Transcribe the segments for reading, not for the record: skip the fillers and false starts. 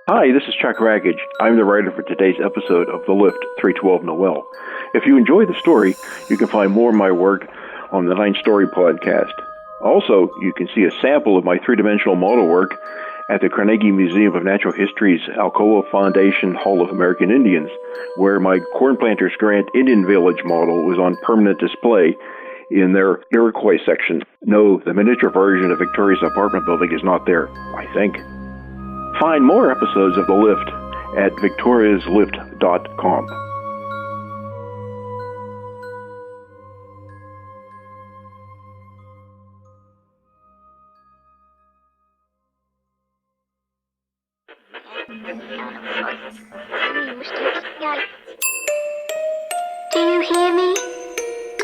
Hi, this is Chuck Raggage. I'm the writer for today's episode of The Lift 312 Noel. If you enjoy the story, you can find more of my work on the 9 Story podcast. Also, you can see a sample of my three-dimensional model work at the Carnegie Museum of Natural History's Alcoa Foundation Hall of American Indians, where my Corn Planters Grant Indian Village model was on permanent display in their Iroquois section. No, the miniature version of Victoria's apartment building is not there, I think. Find more episodes of The Lift at victoriaslift.com. Do you hear me?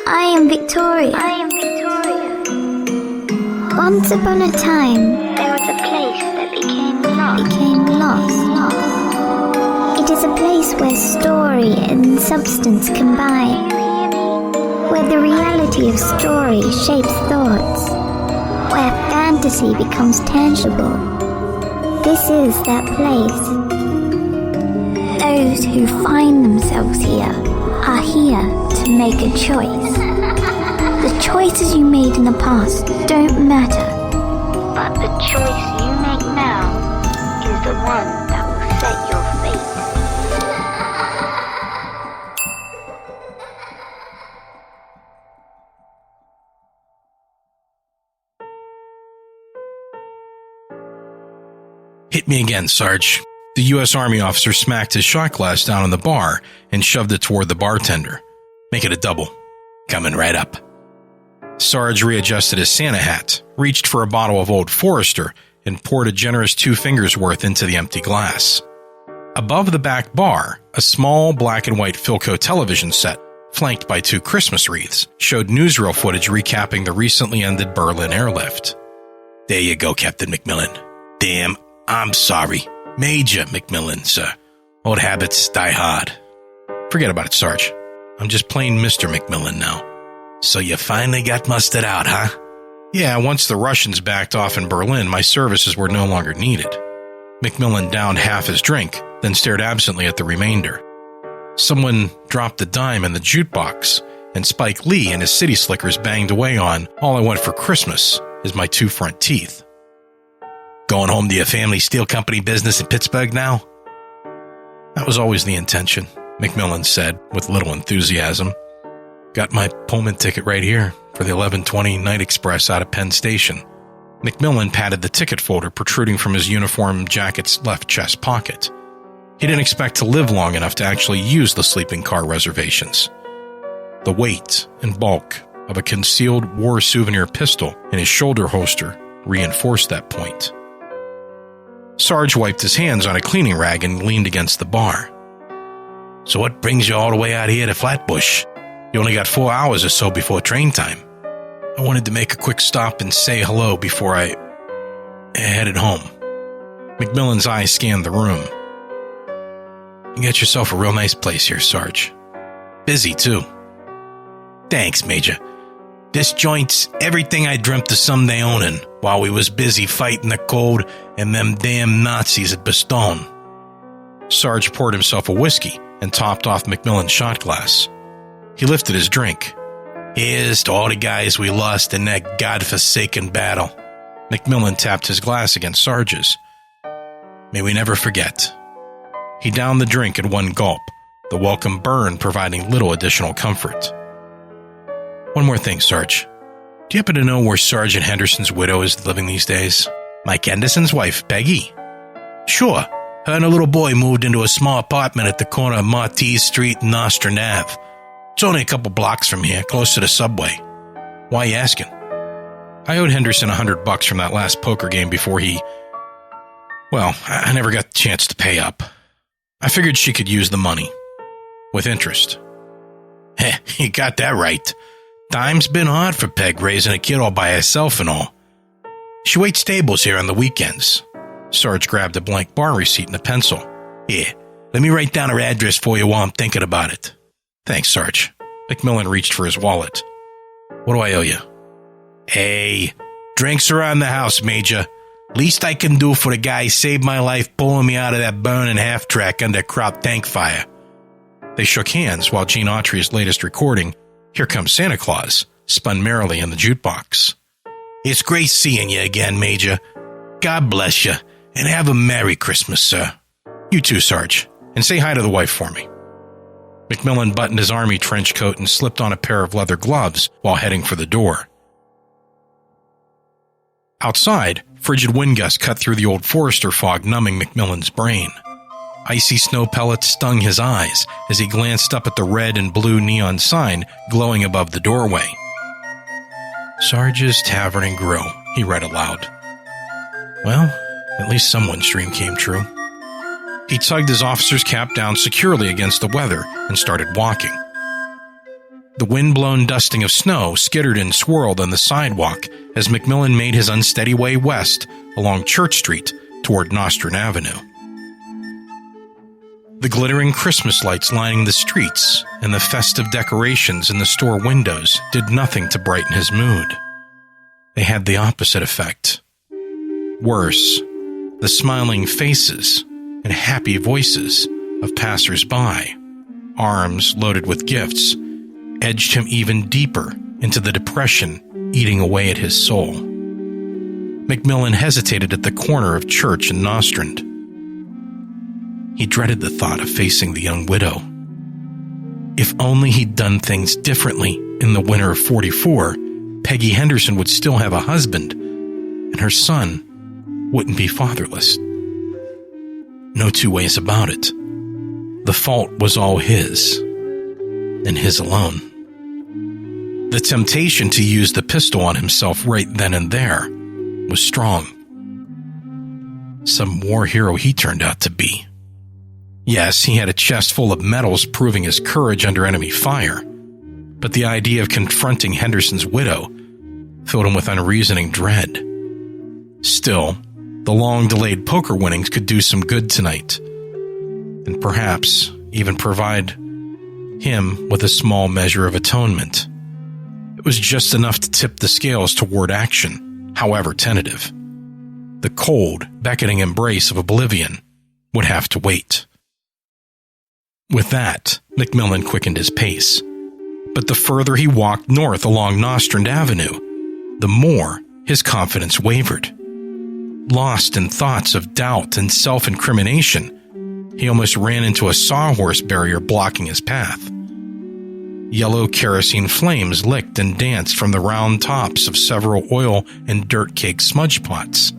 I am Victoria. Once upon a time, there was a place that became lost. It is a place where story and substance combine, where the reality of story shapes thoughts, where fantasy becomes tangible. This is that place. Those who find themselves here are here to make a choice. The choices you made in the past don't matter, but the choice you make now is the one that will set your fate. Hit me again, Sarge. The U.S. Army officer smacked his shot glass down on the bar and shoved it toward the bartender. Make it a double. Coming right up. Sarge readjusted his Santa hat, reached for a bottle of Old Forester, and poured a generous 2 fingers worth into the empty glass. Above the back bar, a small black and white Philco television set, flanked by 2 Christmas wreaths, showed newsreel footage recapping the recently ended Berlin airlift. There you go, Captain McMillan. Damn, I'm sorry. Major McMillan, sir. Old habits die hard. Forget about it, Sarge. I'm just plain Mr. McMillan now. So you finally got mustered out, huh? Yeah, once the Russians backed off in Berlin, my services were no longer needed. McMillan downed half his drink, then stared absently at the remainder. Someone dropped the dime in the jukebox, and Spike Lee and his City Slickers banged away on All I Want for Christmas is My 2 Front Teeth. Going home to your family steel company business in Pittsburgh now? That was always the intention, McMillan said with little enthusiasm. Got my Pullman ticket right here for the 11:20 Night Express out of Penn Station. McMillan patted the ticket folder protruding from his uniform jacket's left chest pocket. He didn't expect to live long enough to actually use the sleeping car reservations. The weight and bulk of a concealed war souvenir pistol in his shoulder holster reinforced that point. Sarge wiped his hands on a cleaning rag and leaned against the bar. So what brings you all the way out here to Flatbush? You only got 4 hours or so before train time. I wanted to make a quick stop and say hello before I headed home. McMillan's eyes scanned the room. You got yourself a real nice place here, Sarge. Busy, too. Thanks, Major. This joint's everything I dreamt of someday owning while we was busy fighting the cold and them damn Nazis at Bastogne. Sarge poured himself a whiskey and topped off McMillan's shot glass. He lifted his drink. Here's to all the guys we lost in that godforsaken battle. McMillan tapped his glass against Sarge's. May we never forget. He downed the drink in one gulp, the welcome burn providing little additional comfort. One more thing, Sarge. Do you happen to know where Sergeant Henderson's widow is living these days? Mike Henderson's wife, Peggy? Sure. Her and a little boy moved into a small apartment at the corner of Martise Street and Nostrand Ave. It's only a couple blocks from here, close to the subway. Why are you asking? I owed Henderson $100 from that last poker game before he... Well, I never got the chance to pay up. I figured she could use the money. With interest. Heh, you got that right. Time's been hard for Peg raising a kid all by herself and all. She waits tables here on the weekends. Sarge grabbed a blank bar receipt and a pencil. Here, let me write down her address for you while I'm thinking about it. Thanks, Sarge. McMillan reached for his wallet. What do I owe you? Hey, drinks around the house, Major. Least I can do for the guy who saved my life pulling me out of that burning half-track under crop tank fire." They shook hands while Gene Autry's latest recording, "Here Comes Santa Claus," spun merrily in the jukebox. "It's great seeing you again, Major. God bless you, and have a Merry Christmas, sir." "You too, Sarge, and say hi to the wife for me." McMillan buttoned his army trench coat and slipped on a pair of leather gloves while heading for the door. Outside, frigid wind gusts cut through the old Forester fog, numbing McMillan's brain. Icy snow pellets stung his eyes as he glanced up at the red and blue neon sign glowing above the doorway. "Sarge's Tavern and Grill," he read aloud. Well, at least someone's dream came true. He tugged his officer's cap down securely against the weather and started walking. The wind-blown dusting of snow skittered and swirled on the sidewalk as McMillan made his unsteady way west along Church Street toward Nostrand Avenue. The glittering Christmas lights lining the streets and the festive decorations in the store windows did nothing to brighten his mood. They had the opposite effect. Worse, the smiling faces and happy voices of passers-by, arms loaded with gifts, edged him even deeper into the depression eating away at his soul. McMillan hesitated at the corner of Church and Nostrand. He dreaded the thought of facing the young widow. If only he'd done things differently in the winter of '44, Peggy Henderson would still have a husband, and her son wouldn't be fatherless. No two ways about it. The fault was all his, and his alone. The temptation to use the pistol on himself right then and there was strong. Some war hero he turned out to be. Yes, he had a chest full of medals proving his courage under enemy fire, but the idea of confronting Henderson's widow filled him with unreasoning dread. Still, the long-delayed poker winnings could do some good tonight, and perhaps even provide him with a small measure of atonement. It was just enough to tip the scales toward action, however tentative. The cold, beckoning embrace of oblivion would have to wait. With that, McMillan quickened his pace. But the further he walked north along Nostrand Avenue, the more his confidence wavered. Lost in thoughts of doubt and self-incrimination, he almost ran into a sawhorse barrier blocking his path. Yellow kerosene flames licked and danced from the round tops of several oil and dirt-caked smudge pots.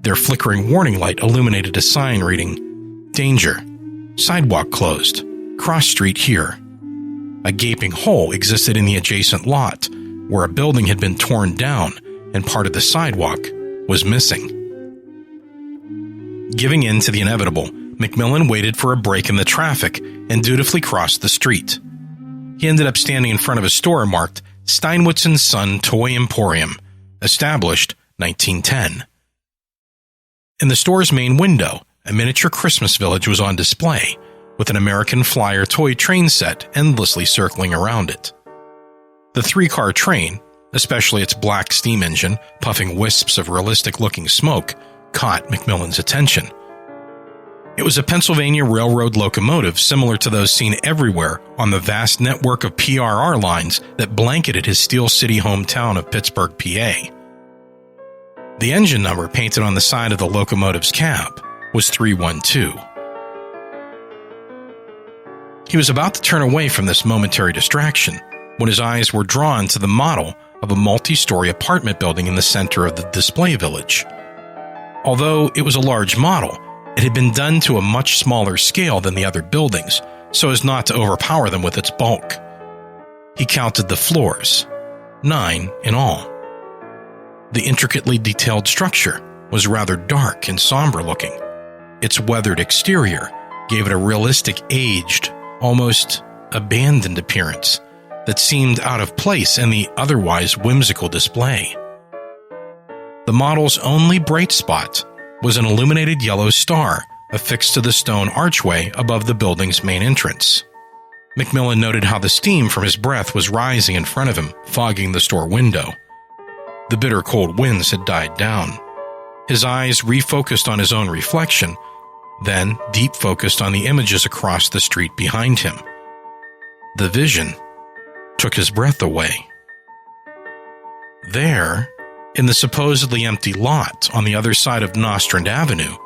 Their flickering warning light illuminated a sign reading, "Danger. Sidewalk closed. Cross street here." A gaping hole existed in the adjacent lot, where a building had been torn down and part of the sidewalk was missing. Giving in to the inevitable, McMillan waited for a break in the traffic and dutifully crossed the street. He ended up standing in front of a store marked Steinwitz & Son Toy Emporium, established 1910. In the store's main window, a miniature Christmas village was on display, with an American Flyer toy train set endlessly circling around it. The three-car train, especially its black steam engine puffing wisps of realistic-looking smoke, caught McMillan's attention. It was a Pennsylvania Railroad locomotive similar to those seen everywhere on the vast network of PRR lines that blanketed his Steel City hometown of Pittsburgh, PA. The engine number painted on the side of the locomotive's cab was 312. He was about to turn away from this momentary distraction when his eyes were drawn to the model of a multi-story apartment building in the center of the display village. Although it was a large model, it had been done to a much smaller scale than the other buildings, so as not to overpower them with its bulk. He counted the floors, 9 in all. The intricately detailed structure was rather dark and somber looking. Its weathered exterior gave it a realistic, aged, almost abandoned appearance that seemed out of place in the otherwise whimsical display. The model's only bright spot was an illuminated yellow star affixed to the stone archway above the building's main entrance. McMillan noted how the steam from his breath was rising in front of him, fogging the store window. The bitter cold winds had died down. His eyes refocused on his own reflection, then deep focused on the images across the street behind him. The vision took his breath away. There, in the supposedly empty lot on the other side of Nostrand Avenue,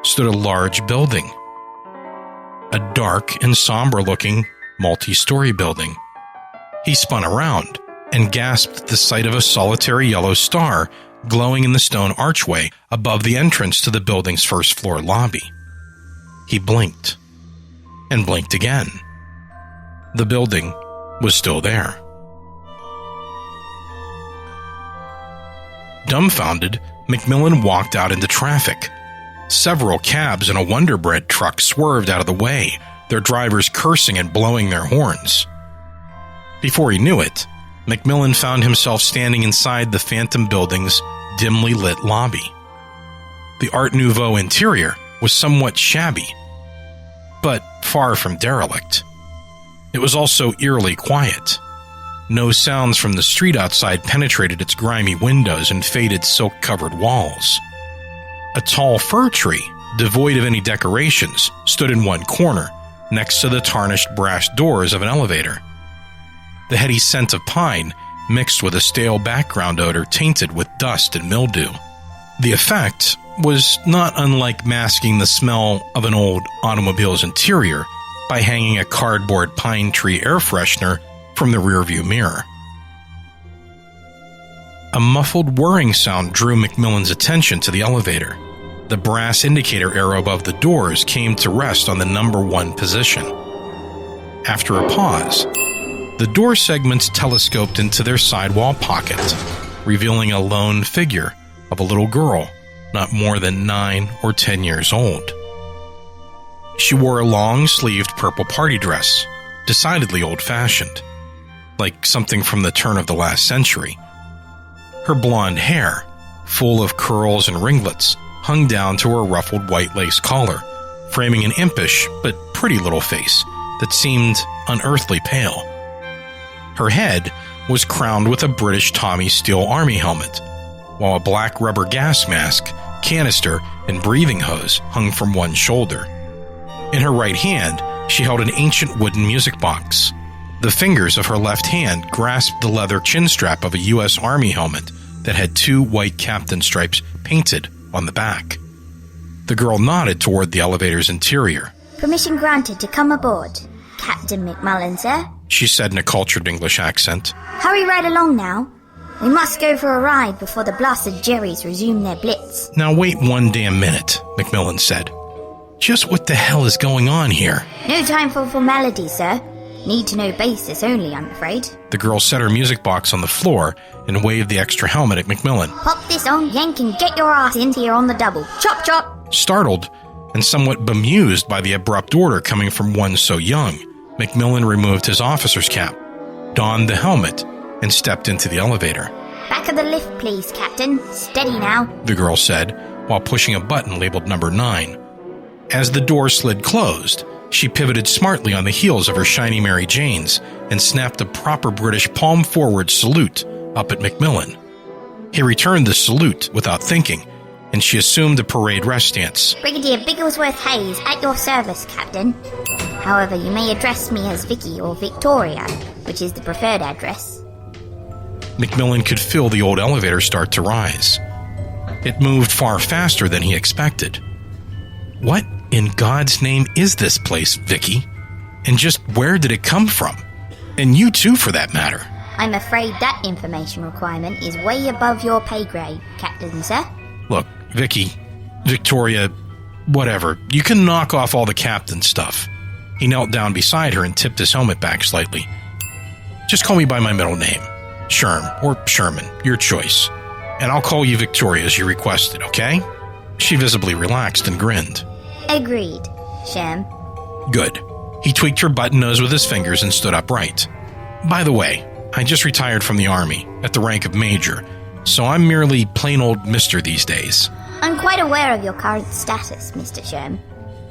stood a large building. A dark and somber-looking multi-story building. He spun around and gasped at the sight of a solitary yellow star glowing in the stone archway above the entrance to the building's first-floor lobby. He blinked, and blinked again. The building was still there. Dumbfounded, McMillan walked out into traffic. Several cabs and a Wonder Bread truck swerved out of the way, their drivers cursing and blowing their horns. Before he knew it, McMillan found himself standing inside the Phantom building's dimly lit lobby. The Art Nouveau interior was somewhat shabby, but far from derelict. It was also eerily quiet. No sounds from the street outside penetrated its grimy windows and faded silk-covered walls. A tall fir tree, devoid of any decorations, stood in one corner, next to the tarnished brass doors of an elevator. The heady scent of pine mixed with a stale background odor tainted with dust and mildew. The effect was not unlike masking the smell of an old automobile's interior by hanging a cardboard pine tree air freshener from the rearview mirror. A muffled whirring sound drew McMillan's attention to the elevator. The brass indicator arrow above the doors came to rest on the number 1 position. After a pause, the door segments telescoped into their sidewall pocket, revealing a lone figure of a little girl not more than 9 or 10 years old. She wore a long-sleeved purple party dress, decidedly old-fashioned, like something from the turn of the last century. Her blonde hair, full of curls and ringlets, hung down to her ruffled white lace collar, framing an impish but pretty little face that seemed unearthly pale. Her head was crowned with a British Tommy steel army helmet, while a black rubber gas mask, canister, and breathing hose hung from one shoulder. In her right hand, she held an ancient wooden music box. The fingers of her left hand grasped the leather chin strap of a U.S. Army helmet that had 2 white captain stripes painted on the back. The girl nodded toward the elevator's interior. Permission granted to come aboard, Captain McMullen, sir, she said in a cultured English accent. Hurry right along now. We must go for a ride before the blasted Jerrys resume their blitz. Now wait one damn minute, McMillan said. Just what the hell is going on here? No time for formality, sir. Need to know basis only, I'm afraid. The girl set her music box on the floor and waved the extra helmet at McMillan. Pop this on, yank, and get your ass in here on the double. Chop, chop! Startled and somewhat bemused by the abrupt order coming from one so young, McMillan removed his officer's cap, donned the helmet, and stepped into the elevator. Back of the lift, please, Captain. Steady now, the girl said, while pushing a button labeled number 9. As the door slid closed, she pivoted smartly on the heels of her shiny Mary Janes and snapped a proper British palm-forward salute up at McMillan. He returned the salute without thinking, and she assumed a parade rest stance. Brigadier Bigglesworth Hayes, at your service, Captain. However, you may address me as Vicky or Victoria, which is the preferred address. McMillan could feel the old elevator start to rise. It moved far faster than he expected. What in God's name is this place, Vicky? And just where did it come from? And you too, for that matter. I'm afraid that information requirement is way above your pay grade, Captain, sir. Look, Vicky, Victoria, whatever. You can knock off all the captain stuff. He knelt down beside her and tipped his helmet back slightly. Just call me by my middle name. Sherm, or Sherman, your choice. And I'll call you Victoria as you requested, okay? She visibly relaxed and grinned. Agreed, Shem. Good. He tweaked her button nose with his fingers and stood upright. By the way, I just retired from the Army, at the rank of Major, so I'm merely plain old Mr. these days. I'm quite aware of your current status, Mr. Shem.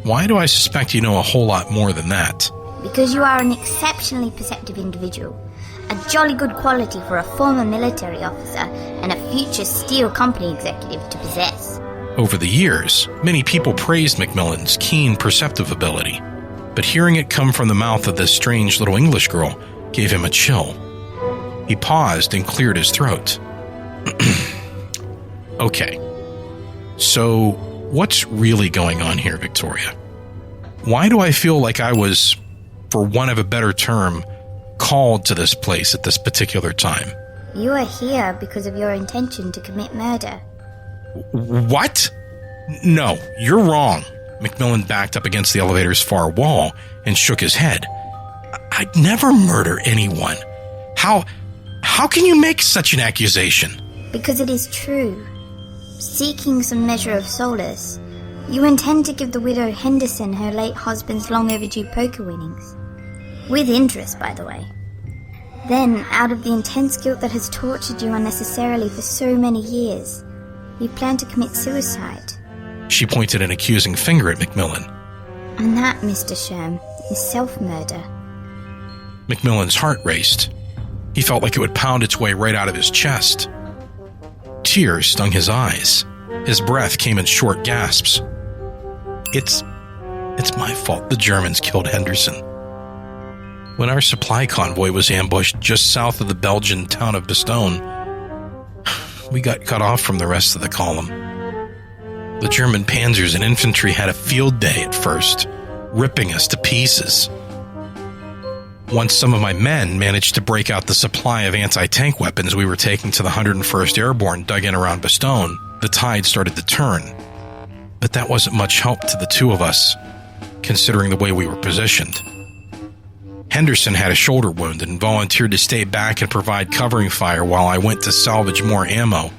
Why do I suspect you know a whole lot more than that? Because you are an exceptionally perceptive individual, A jolly good quality for a former military officer and a future steel company executive to possess. Over the years, many people praised Macmillan's keen perceptive ability, but hearing it come from the mouth of this strange little English girl gave him a chill. He paused and cleared his throat. Okay, so what's really going on here, Victoria? Why do I feel like I was, for want of a better term, called to this place at this particular time? You are here because of your intention to commit murder. What? No, you're wrong. Macmillan backed up against the elevator's far wall and shook his head. I'd never murder anyone. How can you make such an accusation? Because it is true. Seeking some measure of solace, you intend to give the widow Henderson her late husband's long overdue poker winnings. With interest, by the way. Then, out of the intense guilt that has tortured you unnecessarily for so many years, you plan to commit suicide. She pointed an accusing finger at Macmillan. And that, Mr. Sherm, is self-murder. Macmillan's heart raced. He felt like it would pound its way right out of his chest. Tears stung his eyes. His breath came in short gasps. It's my fault the Germans killed Henderson. When our supply convoy was ambushed just south of the Belgian town of Bastogne, we got cut off from the rest of the column. The German panzers and infantry had a field day at first, ripping us to pieces. Once some of my men managed to break out the supply of anti-tank weapons we were taking to the 101st Airborne dug in around Bastogne, the tide started to turn. But that wasn't much help to the two of us, considering the way we were positioned. Henderson had a shoulder wound and volunteered to stay back and provide covering fire while I went to salvage more ammo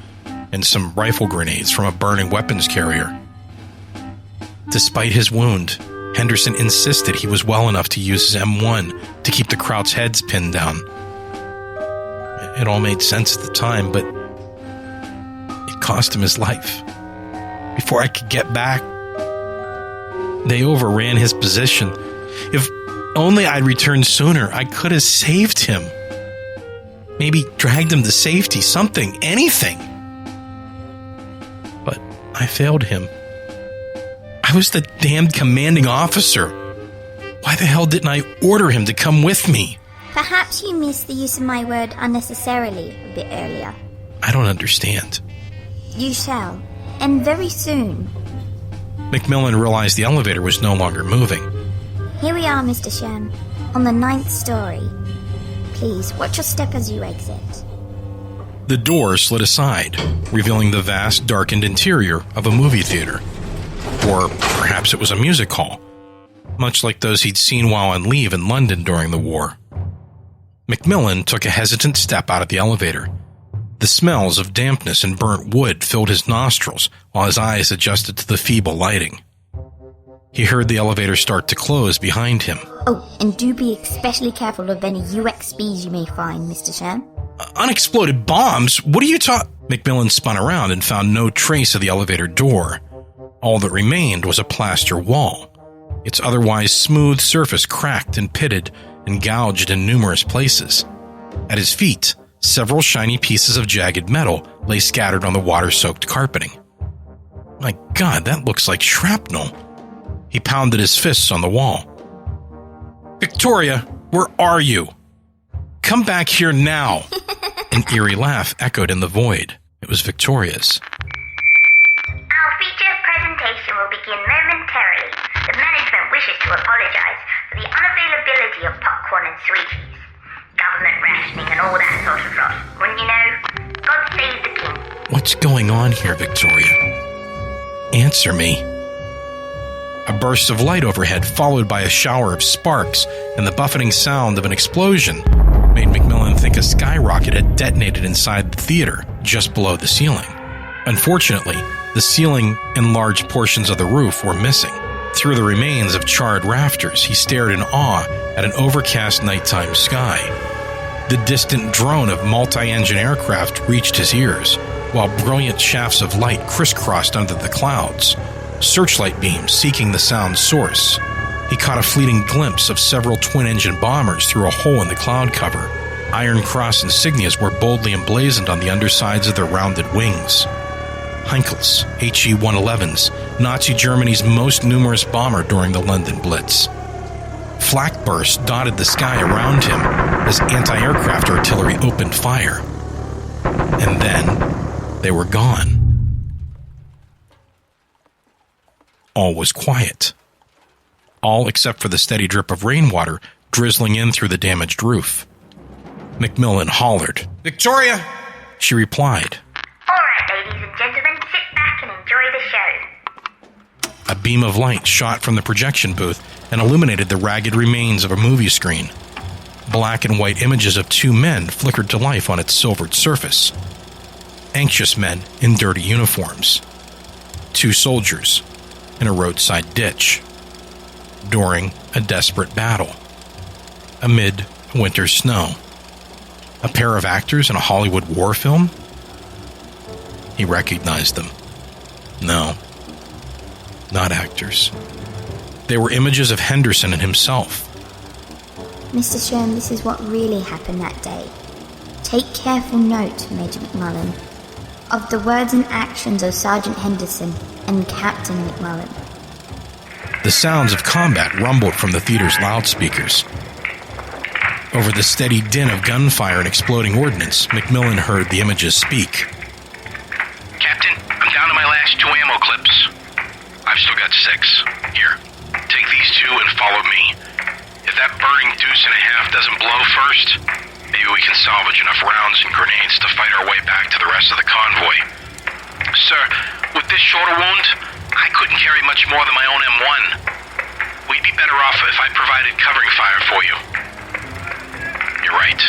and some rifle grenades from a burning weapons carrier. Despite his wound, Henderson insisted he was well enough to use his M1 to keep the Kraut's heads pinned down. It all made sense at the time, but it cost him his life. Before I could get back, they overran his position. If only I'd returned sooner, I could have saved him. Maybe dragged him to safety, something, anything. But I failed him. I was the damned commanding officer. Why the hell didn't I order him to come with me? Perhaps you missed the use of my word unnecessarily a bit earlier. I don't understand. You shall, and very soon. Macmillan realized the elevator was no longer moving. Here we are, Mr. Sherm, on the 9th story. Please, watch your step as you exit. The door slid aside, revealing the vast, darkened interior of a movie theater. Or perhaps it was a music hall, much like those he'd seen while on leave in London during the war. Macmillan took a hesitant step out of the elevator. The smells of dampness and burnt wood filled his nostrils while his eyes adjusted to the feeble lighting. He heard the elevator start to close behind him. Oh, and do be especially careful of any UXBs you may find, Mr. Sherm. Unexploded bombs? What are you Macmillan spun around and found no trace of the elevator door. All that remained was a plaster wall, its otherwise smooth surface cracked and pitted and gouged in numerous places. At his feet, several shiny pieces of jagged metal lay scattered on the water-soaked carpeting. My God, that looks like shrapnel. He pounded his fists on the wall. Victoria, where are you? Come back here now. An eerie laugh echoed in the void. It was Victoria's. Our featured presentation will begin momentarily. The management wishes to apologize for the unavailability of popcorn and sweeties. Government rationing and all that sort of rot. Wouldn't you know? God save the king. What's going on here, Victoria? Answer me. A burst of light overhead, followed by a shower of sparks and the buffeting sound of an explosion, made Macmillan think a skyrocket had detonated inside the theater, just below the ceiling. Unfortunately, the ceiling and large portions of the roof were missing. Through the remains of charred rafters, he stared in awe at an overcast nighttime sky. The distant drone of multi-engine aircraft reached his ears, while brilliant shafts of light crisscrossed under the clouds, searchlight beams seeking the sound's source. He caught a fleeting glimpse of several twin-engine bombers through a hole in the cloud cover, Iron Cross insignias were boldly emblazoned on the undersides of their rounded wings. Heinkels, HE-111s, Nazi Germany's most numerous bomber during the London Blitz. Flak bursts dotted the sky around him as anti-aircraft artillery opened fire. And then they were gone. All was quiet. All except for the steady drip of rainwater drizzling in through the damaged roof. Macmillan hollered. "Victoria!" She replied. All right, ladies and gentlemen, sit back and enjoy the show. A beam of light shot from the projection booth and illuminated the ragged remains of a movie screen. Black and white images of two men flickered to life on its silvered surface. Anxious men in dirty uniforms. Two soldiers in a roadside ditch. During a desperate battle. Amid winter snow. A pair of actors in a Hollywood war film? He recognized them. No, not actors. They were images of Henderson and himself. Mr. Sherm, this is what really happened that day. Take careful note, Major McMullen, of the words and actions of Sergeant Henderson and Captain McMullen. The sounds of combat rumbled from the theater's loudspeakers. Over the steady din of gunfire and exploding ordnance, Macmillan heard the images speak. Captain, I'm down to my last 2 ammo clips. I've still got 6. Here, take these 2 and follow me. If that burning deuce and a half doesn't blow first, maybe we can salvage enough rounds and grenades to fight our way back to the rest of the convoy. Sir, with this shoulder wound, I couldn't carry much more than my own M1. We'd be better off if I provided covering fire for you. You're right.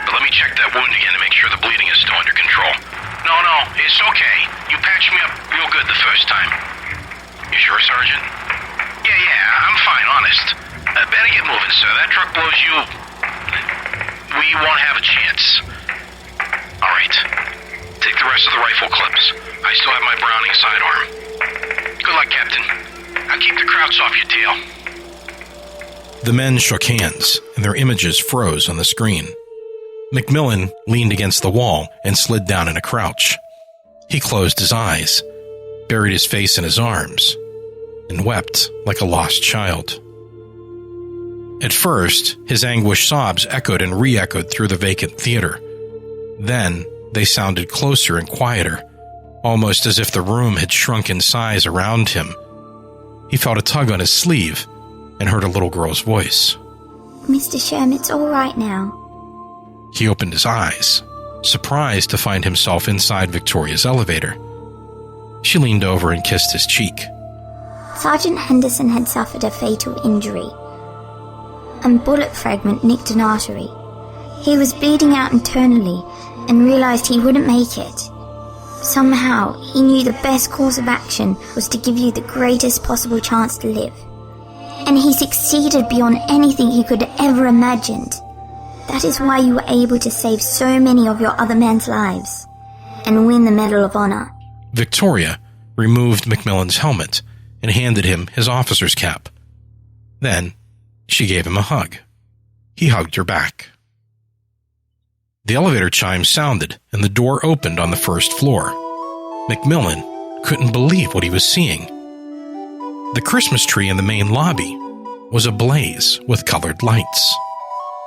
But let me check that wound again to make sure the bleeding is still under control. No, it's okay. You patched me up real good the first time. You sure, Sergeant? Yeah, I'm fine, honest. Better get moving, sir. That truck blows you. We won't have a chance. All right. Take the rest of the rifle clips. I still have my Browning sidearm. Good luck, Captain. I'll keep the krauts off your tail. The men shook hands, and their images froze on the screen. Macmillan leaned against the wall and slid down in a crouch. He closed his eyes, buried his face in his arms, and wept like a lost child. At first, his anguished sobs echoed and re-echoed through the vacant theater. Then, they sounded closer and quieter, almost as if the room had shrunk in size around him. He felt a tug on his sleeve and heard a little girl's voice. Mr. Sherm, it's all right now. He opened his eyes, surprised to find himself inside Victoria's elevator. She leaned over and kissed his cheek. Sergeant Henderson had suffered a fatal injury. A bullet fragment nicked an artery. He was bleeding out internally and realized he wouldn't make it. Somehow, he knew the best course of action was to give you the greatest possible chance to live. And he succeeded beyond anything he could have ever imagined. That is why you were able to save so many of your other men's lives and win the Medal of Honor. Victoria removed Macmillan's helmet and handed him his officer's cap. Then, she gave him a hug. He hugged her back. The elevator chimes sounded, and the door opened on the first floor. Macmillan couldn't believe what he was seeing. The Christmas tree in the main lobby was ablaze with colored lights.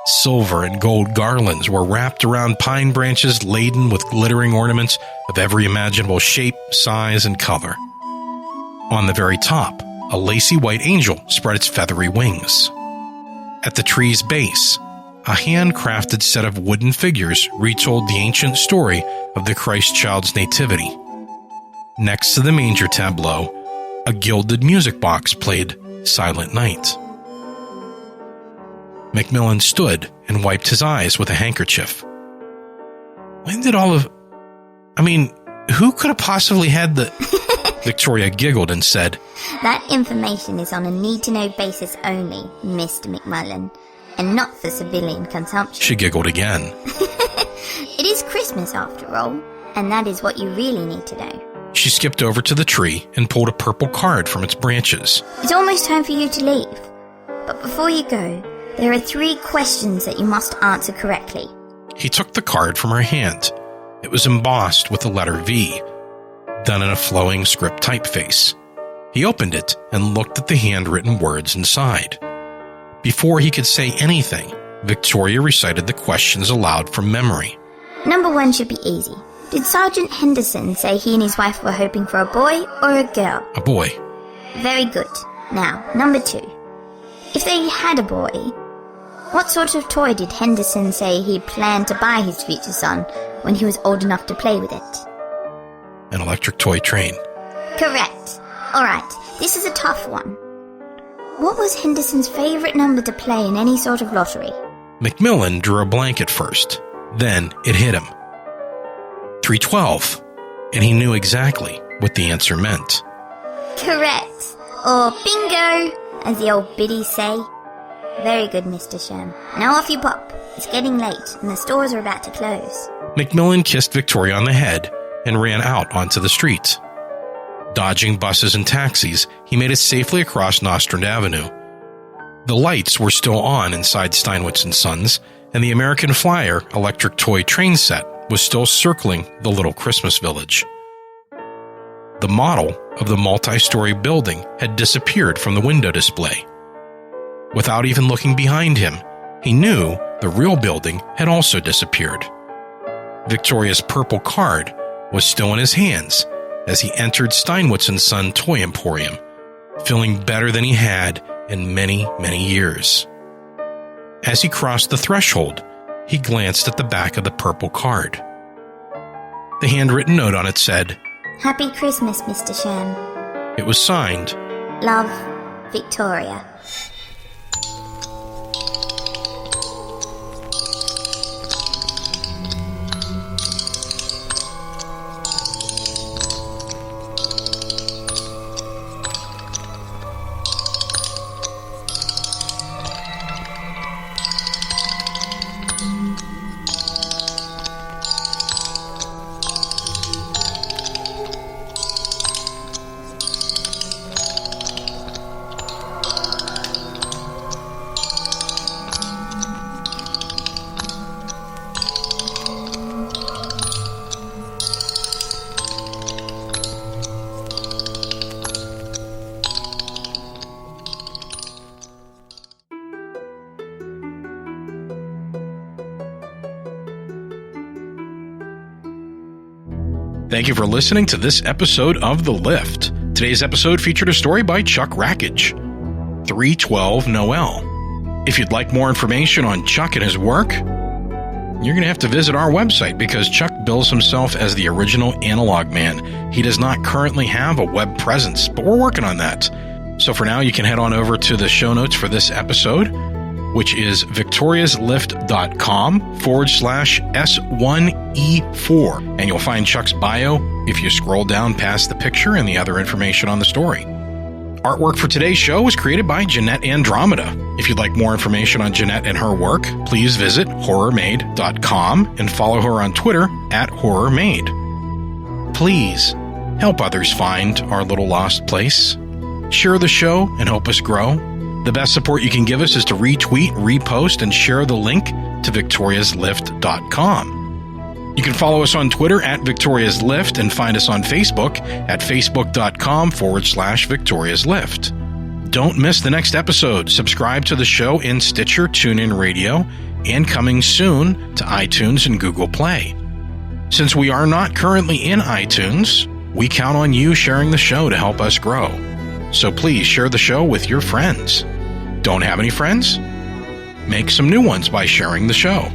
Silver and gold garlands were wrapped around pine branches laden with glittering ornaments of every imaginable shape, size, and color. On the very top, a lacy white angel spread its feathery wings. At the tree's base, a handcrafted set of wooden figures retold the ancient story of the Christ child's nativity. Next to the manger tableau, a gilded music box played Silent Night. Macmillan stood and wiped his eyes with a handkerchief. When did who could have possibly had the... Victoria giggled and said, That information is on a need-to-know basis only, Mr. McMullen, and not for civilian consumption. She giggled again. It is Christmas after all, and that is what you really need to know. She skipped over to the tree and pulled a purple card from its branches. It's almost time for you to leave. But before you go, there are 3 questions that you must answer correctly. He took the card from her hand. It was embossed with the letter V, done in a flowing script typeface. He opened it and looked at the handwritten words inside. Before he could say anything, Victoria recited the questions aloud from memory. Number 1 should be easy. Did Sergeant Henderson say he and his wife were hoping for a boy or a girl? A boy. Very good. Now, number 2. If they had a boy, what sort of toy did Henderson say he planned to buy his future son when he was old enough to play with it? An electric toy train. Correct. Alright, this is a tough one. What was Henderson's favourite number to play in any sort of lottery? Macmillan drew a blank at first. Then it hit him. 312. And he knew exactly what the answer meant. Correct. Or bingo, as the old biddies say. Very good, Mr. Shem. Now off you pop. It's getting late, and the stores are about to close. Macmillan kissed Victoria on the head and ran out onto the street. Dodging buses and taxis, he made it safely across Nostrand Avenue. The lights were still on inside Steinwitz & Sons, and the American Flyer electric toy train set was still circling the little Christmas village. The model of the multi-story building had disappeared from the window display. Without even looking behind him, he knew the real building had also disappeared. Victoria's purple card was still in his hands as he entered Steinwitz & Son Toy Emporium, feeling better than he had in many, many years. As he crossed the threshold, he glanced at the back of the purple card. The handwritten note on it said, Happy Christmas, Mr. Shem. It was signed, Love, Victoria. Thank you for listening to this episode of The Lift. Today's episode featured a story by Chuck Rackage, 312 Noel. If you'd like more information on Chuck and his work, you're going to have to visit our website because Chuck bills himself as the original analog man. He does not currently have a web presence, but we're working on that. So for now, you can head on over to the show notes for this episode, which is victoriaslift.com/S1E4. And you'll find Chuck's bio if you scroll down past the picture and the other information on the story. Artwork for today's show was created by Jeanette Andromeda. If you'd like more information on Jeanette and her work, please visit horrormade.com and follow her on Twitter @horrormade. Please help others find our little lost place. Share the show and help us grow. The best support you can give us is to retweet, repost, and share the link to victoriaslift.com. You can follow us on Twitter @victoriaslift and find us on Facebook at facebook.com/victoriaslift. Don't miss the next episode. Subscribe to the show in Stitcher, TuneIn Radio, and coming soon to iTunes and Google Play. Since we are not currently in iTunes, we count on you sharing the show to help us grow. So please share the show with your friends. Don't have any friends? Make some new ones by sharing the show.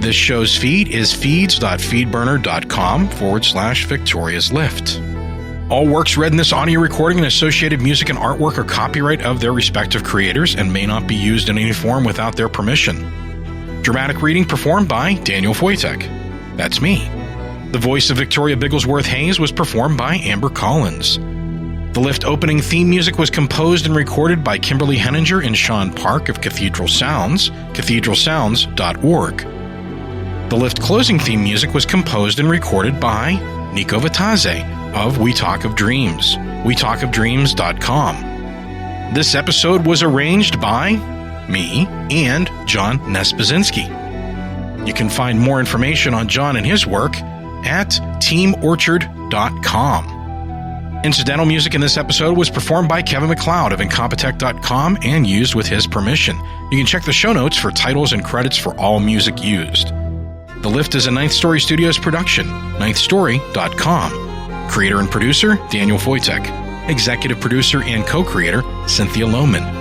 This show's feed is feeds.feedburner.com/victoriaslift. All works read in this audio recording and associated music and artwork are copyright of their respective creators and may not be used in any form without their permission. Dramatic reading performed by Daniel Foytek. That's me. The voice of Victoria Bigglesworth Hayes was performed by Amber Collins. The Lift opening theme music was composed and recorded by Kimberly Henninger and Sean Park of Cathedral Sounds, cathedralsounds.org. The Lift closing theme music was composed and recorded by Nico Vitaze of We Talk of Dreams, wetalkofdreams.com. This episode was arranged by me and John Nespazinski. You can find more information on John and his work at teamorchard.com. Incidental music in this episode was performed by Kevin MacLeod of Incompetech.com and used with his permission. You can check the show notes for titles and credits for all music used. The Lift is a Ninth Story Studios production, ninthstory.com. Creator and producer, Daniel Wojtek. Executive producer and co-creator, Cynthia Lohman.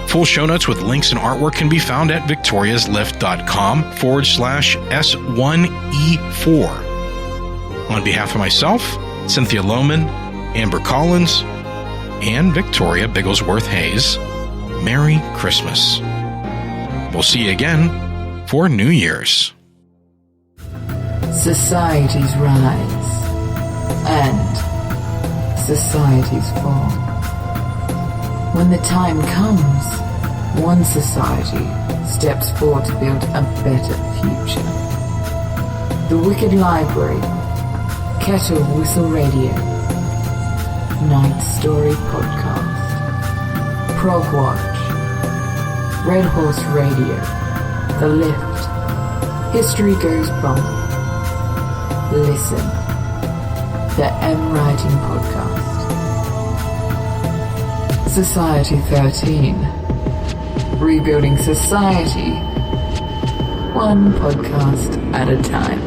Full show notes with links and artwork can be found at victoriaslift.com/S1E4. On behalf of myself, Cynthia Lohman, Amber Collins, and Victoria Bigglesworth Hayes, Merry Christmas. We'll see you again for New Year's. Societies rise and societies fall. When the time comes, one society steps forward to build a better future. The Wicked Library, Kettle Whistle Radio, Night Story Podcast, Prog Watch, Red Horse Radio, The Lift, History Goes Bump, Listen, the M Writing Podcast, Society 13, Rebuilding Society, one podcast at a time.